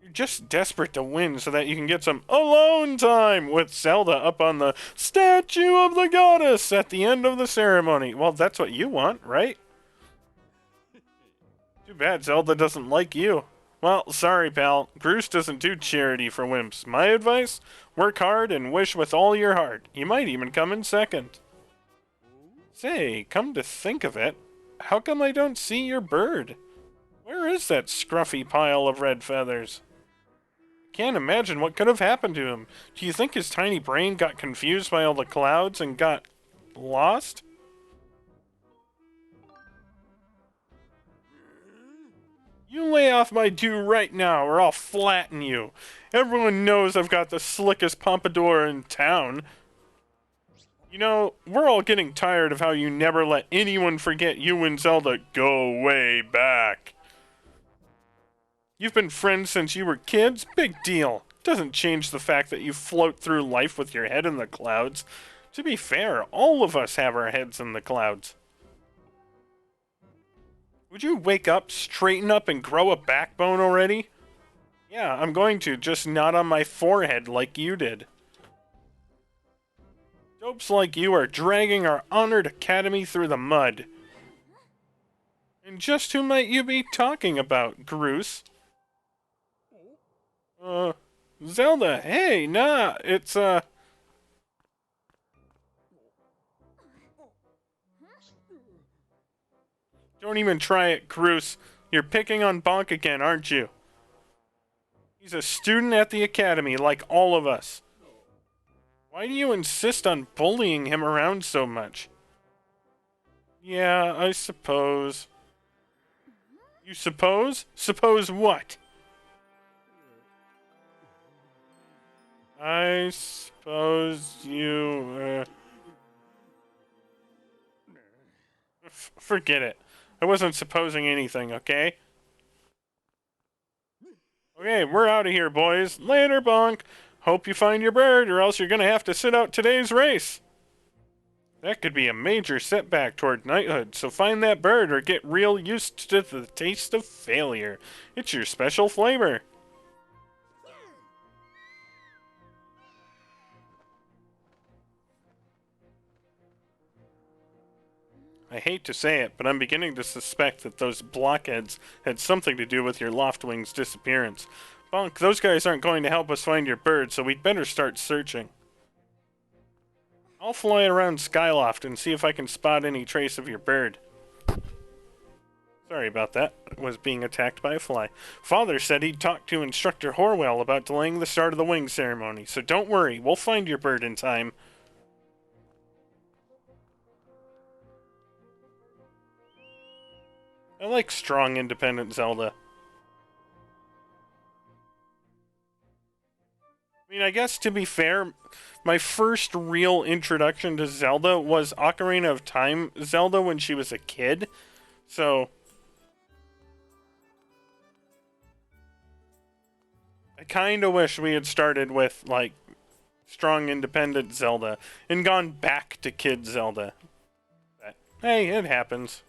You're just desperate to win so that you can get some alone time with Zelda up on the Statue of the Goddess at the end of the ceremony. Well, that's what you want, right? Too bad Zelda doesn't like you. Well, sorry, pal. Groose doesn't do charity for wimps. My advice? Work hard and wish with all your heart. You might even come in second. Say, come to think of it, how come I don't see your bird? Where is that scruffy pile of red feathers? Can't imagine what could have happened to him. Do you think his tiny brain got confused by all the clouds and got lost? You lay off my due right now or I'll flatten you. Everyone knows I've got the slickest pompadour in town. You know, we're all getting tired of how you never let anyone forget you and Zelda go way back. You've been friends since you were kids? Big deal. Doesn't change the fact that you float through life with your head in the clouds. To be fair, all of us have our heads in the clouds. Would you wake up, straighten up, and grow a backbone already? Yeah, I'm going to, just not on my forehead like you did. Dopes like you are dragging our honored academy through the mud. And just who might you be talking about, Groose? Zelda, hey, nah, it's, Don't even try it, Groose. You're picking on Bonke again, aren't you? He's a student at the academy, like all of us. Why do you insist on bullying him around so much? Yeah, I suppose. You suppose? Suppose what? I suppose you, forget it. I wasn't supposing anything, okay? Okay, we're out of here, boys. Later, Bonk. Hope you find your bird, or else you're gonna have to sit out today's race. That could be a major setback toward knighthood, so find that bird or get real used to the taste of failure. It's your special flavor. I hate to say it, but I'm beginning to suspect that those blockheads had something to do with your Loftwing's disappearance. Bonk, those guys aren't going to help us find your bird, so we'd better start searching. I'll fly around Skyloft and see if I can spot any trace of your bird. Sorry about that. I was being attacked by a fly. Father said he'd talk to Instructor Horwell about delaying the start of the wing ceremony, so don't worry, we'll find your bird in time. I like strong, independent Zelda. I mean, I guess to be fair, my first real introduction to Zelda was Ocarina of Time Zelda when she was a kid. So I kind of wish we had started with, like, strong, independent Zelda and gone back to kid Zelda. But, hey, it happens.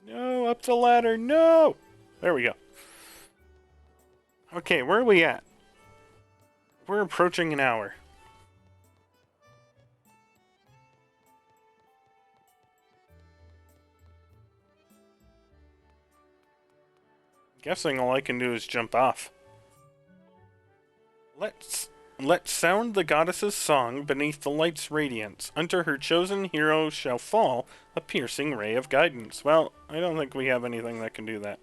No, up the ladder, no! There we go. Okay, where are we at? We're approaching an hour. Guessing all I can do is jump off. Let's sound the goddess's song beneath the light's radiance. Unto her chosen hero shall fall a piercing ray of guidance. Well, I don't think we have anything that can do that.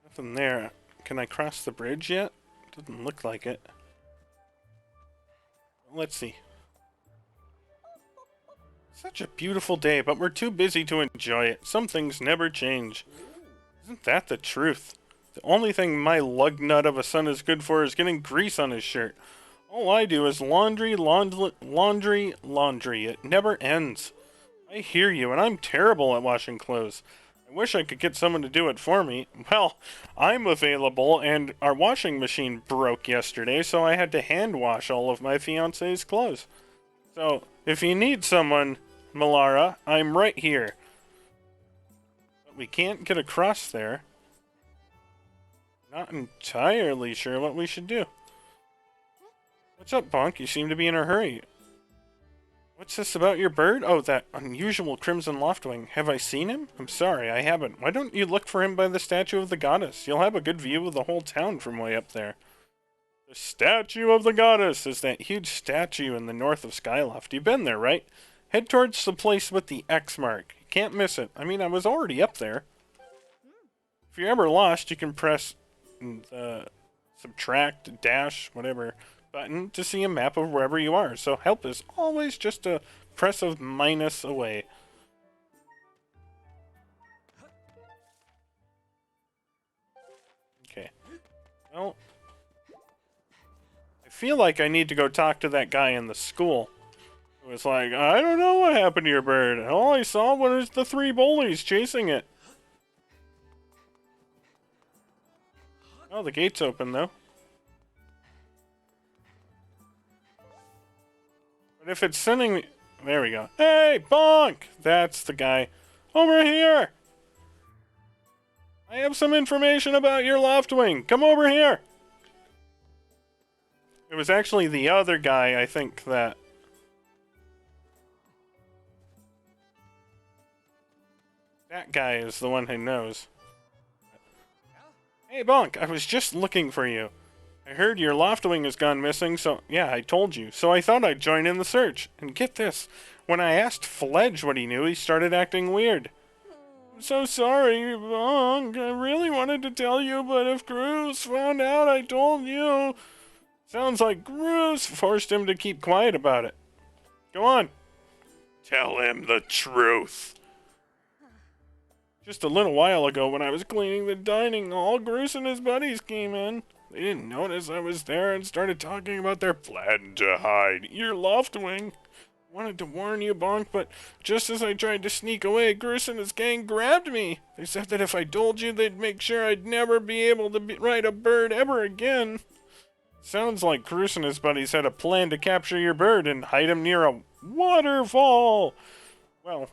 Nothing there. Can I cross the bridge yet? Doesn't look like it. Let's see. Such a beautiful day, but we're too busy to enjoy it. Some things never change. Isn't that the truth? The only thing my lug nut of a son is good for is getting grease on his shirt. All I do is laundry, laundry, laundry. It never ends. I hear you, and I'm terrible at washing clothes. I wish I could get someone to do it for me. Well, I'm available, and our washing machine broke yesterday, so I had to hand wash all of my fiance's clothes. So, if you need someone, Malara, I'm right here. But we can't get across there. Not entirely sure what we should do. What's up, Bonk? You seem to be in a hurry. What's this about your bird? Oh, that unusual crimson loftwing. Have I seen him? I'm sorry, I haven't. Why don't you look for him by the statue of the goddess? You'll have a good view of the whole town from way up there. The statue of the goddess is that huge statue in the north of Skyloft. You've been there, right? Head towards the place with the X mark. You can't miss it. I mean, I was already up there. If you're ever lost, you can press the subtract, dash, whatever button to see a map of wherever you are. So help is always just a press of minus away. Okay. Well, I feel like I need to go talk to that guy in the school. It was like, I don't know what happened to your bird. All I saw was the 3 bullies chasing it. Oh, the gate's open, though. But if it's sending me... There we go. Hey, Bonk! That's the guy. Over here! I have some information about your loftwing. Come over here! It was actually the other guy, I think, that... That guy is the one who knows. Hey, Bonk, I was just looking for you. I heard your loftwing has gone missing, so yeah, I told you. So I thought I'd join in the search. And get this, when I asked Fledge what he knew, he started acting weird. I'm so sorry, Bonk. I really wanted to tell you, but if Bruce found out I told you... Sounds like Bruce forced him to keep quiet about it. Go on. Tell him the truth. Just a little while ago when I was cleaning the dining hall, Bruce and his buddies came in. They didn't notice I was there and started talking about their plan to hide your loftwing. Wanted to warn you, Bonk, but just as I tried to sneak away, Bruce and his gang grabbed me. They said that if I told you, they'd make sure I'd never be able to ride a bird ever again. Sounds like Bruce and his buddies had a plan to capture your bird and hide him near a waterfall. Well,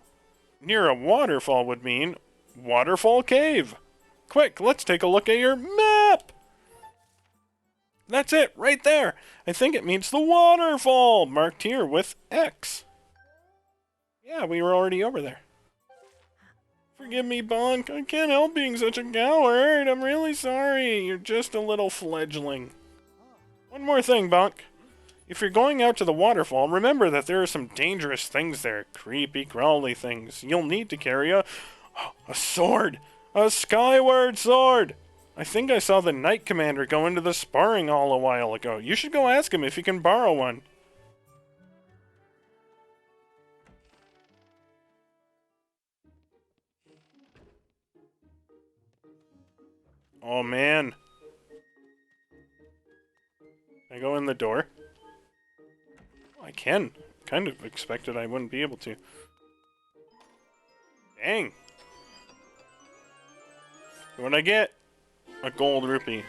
near a waterfall would mean Waterfall Cave. Quick, let's take a look at your map. That's it, right there. I think it means the waterfall, marked here with X. Yeah, we were already over there. Forgive me, Bonk. I can't help being such a coward. I'm really sorry. You're just a little fledgling. One more thing, Bonk. If you're going out to the waterfall, remember that there are some dangerous things there. Creepy, crawly things. You'll need to carry a sword. A Skyward Sword. I think I saw the Knight Commander go into the sparring hall a while ago. You should go ask him if he can borrow one. Oh, man. Can I go in the door? I can. Kind of expected I wouldn't be able to. Dang. What'd I get? A gold rupee.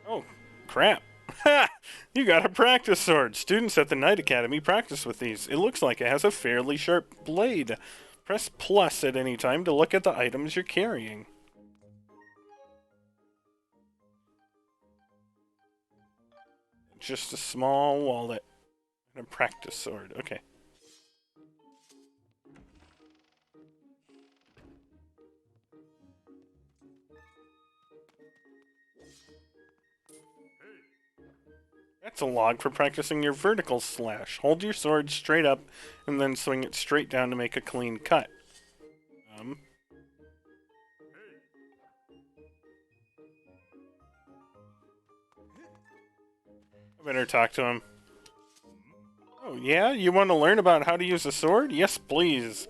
Oh, crap. Ha! You got a practice sword. Students at the Knight Academy practice with these. It looks like it has a fairly sharp blade. Press plus at any time to look at the items you're carrying. Just a small wallet and a practice sword. Okay. That's a log for practicing your vertical slash. Hold your sword straight up and then swing it straight down to make a clean cut. I better talk to him. Oh, yeah? You want to learn about how to use a sword? Yes, please.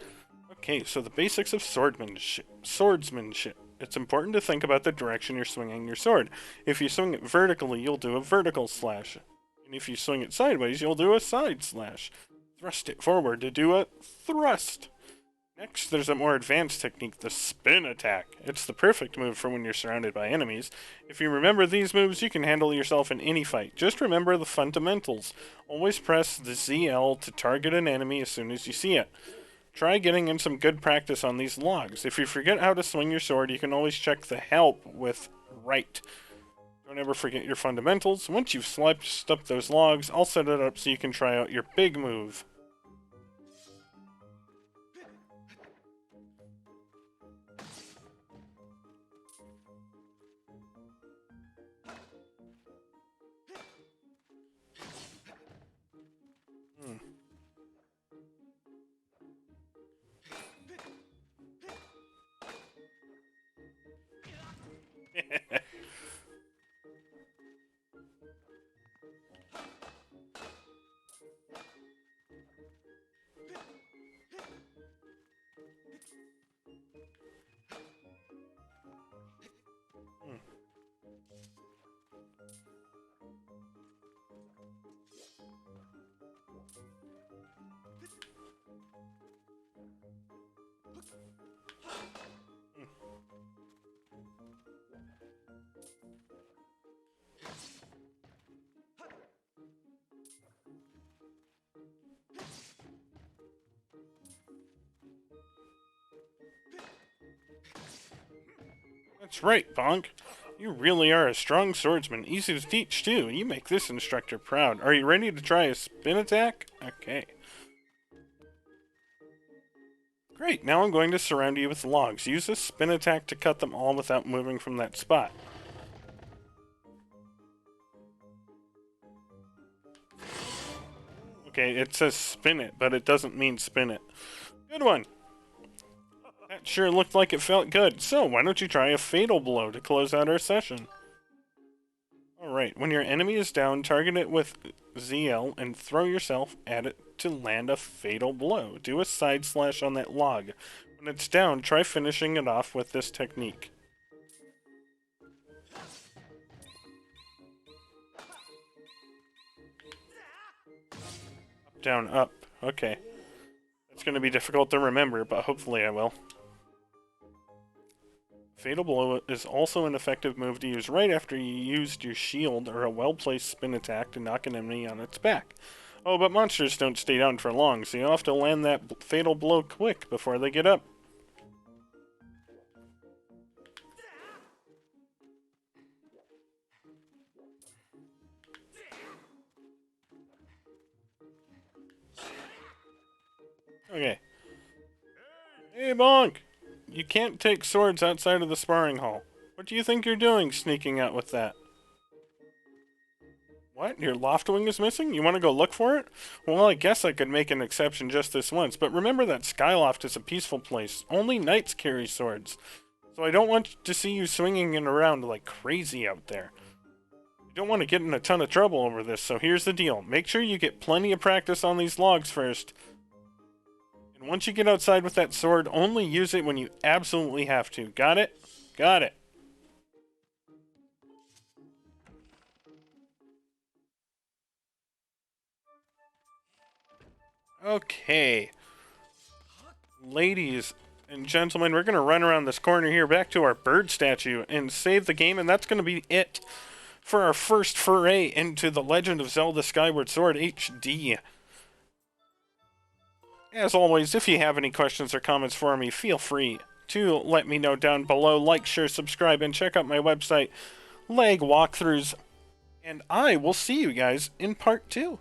Okay, so the basics of swordsmanship. It's important to think about the direction you're swinging your sword. If you swing it vertically, you'll do a vertical slash. And if you swing it sideways, you'll do a side slash. Thrust it forward to do a thrust. Next, there's a more advanced technique, the spin attack. It's the perfect move for when you're surrounded by enemies. If you remember these moves, you can handle yourself in any fight. Just remember the fundamentals. Always press the ZL to target an enemy as soon as you see it. Try getting in some good practice on these logs. If you forget how to swing your sword, you can always check the help with right. Don't ever forget your fundamentals. Once you've sliced up those logs, I'll set it up so you can try out your big move. That's right, Bonk. You really are a strong swordsman, easy to teach too. You make this instructor proud. Are you ready to try a spin attack? Okay. Great, now I'm going to surround you with logs. Use a spin attack to cut them all without moving from that spot. Okay, it says spin it, but it doesn't mean spin it. Good one. That sure looked like it felt good. So, why don't you try a fatal blow to close out our session? Alright, when your enemy is down, target it with ZL and throw yourself at it to land a fatal blow. Do a side slash on that log. When it's down, try finishing it off with this technique. Up, down, up. Okay. It's going to be difficult to remember, but hopefully I will. Fatal Blow is also an effective move to use right after you used your shield or a well-placed spin attack to knock an enemy on its back. Oh, but monsters don't stay down for long, so you'll have to land that Fatal Blow quick before they get up. Okay. Hey, Bonke! You can't take swords outside of the sparring hall. What do you think you're doing sneaking out with that? What? Your Loftwing is missing? You want to go look for it? Well, I guess I could make an exception just this once, but remember that Skyloft is a peaceful place. Only knights carry swords. So I don't want to see you swinging it around like crazy out there. You don't want to get in a ton of trouble over this, so here's the deal. Make sure you get plenty of practice on these logs first. And once you get outside with that sword, only use it when you absolutely have to. Got it? Got it. Okay. Ladies and gentlemen, we're going to run around this corner here back to our bird statue and save the game, and that's going to be it for our first foray into The Legend of Zelda Skyward Sword HD. As always, if you have any questions or comments for me, feel free to let me know down below. Like, share, subscribe, and check out my website, Leg Walkthroughs. And I will see you guys in part 2.